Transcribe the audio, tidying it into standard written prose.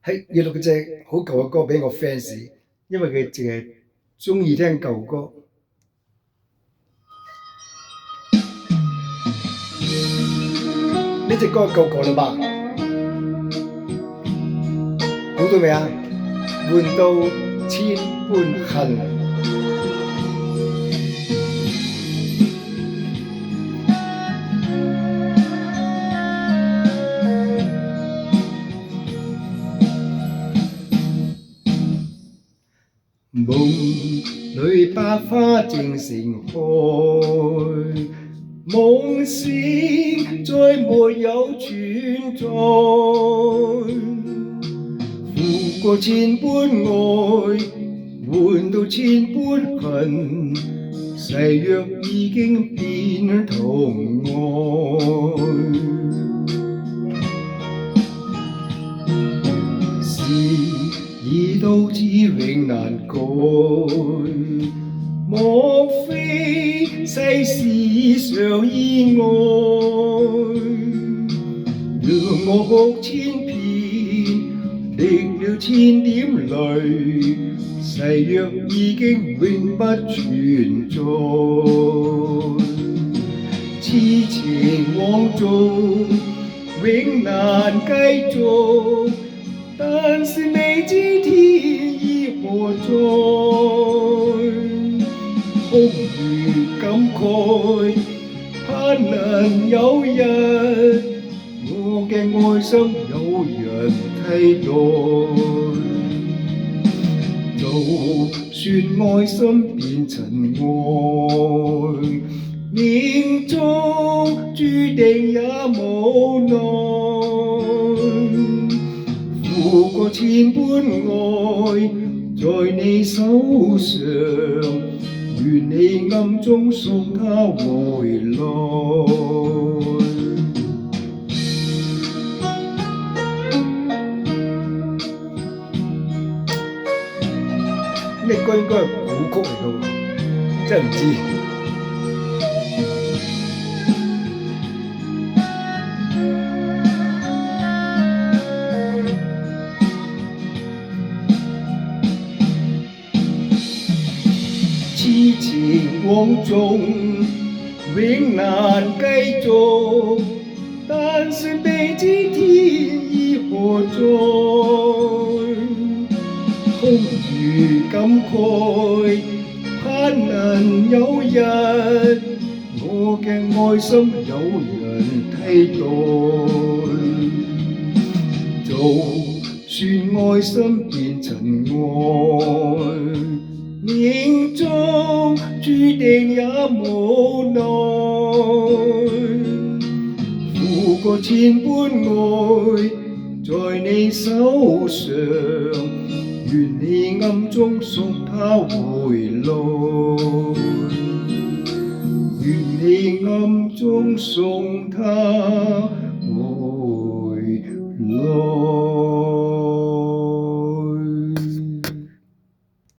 係要錄隻好舊嘅歌俾我 fans，因為佢淨係中意聽舊歌。呢隻歌夠舊啦吧？估到未啊？換到千般恨。夢裏百花正盛開，夢醒再沒有存在。付過千般愛，換到千般恨，誓約已經變疼愛。已都知永難改，莫非世事上意外？讓我哭千遍，滴了千點淚，誓約已經永不存在。痴情枉做，永難繼續。但是未知天意何在，空餘感慨，盼能有日我嘅愛心有人替代。就算愛心變塵埃，命中注定也無奈。付過千般愛，在你手上，願你暗中送他回來。呢歌應該係古曲嚟㗎喎，真係唔知。痴情枉縱，永難繼續，但是未知天意何在，空餘感慨，盼能有日我嘅愛心有人替代。就算愛心變塵埃，命中注定也無奈。付過千般愛，在你手上，願你暗中送他回來。願你暗中送他回來。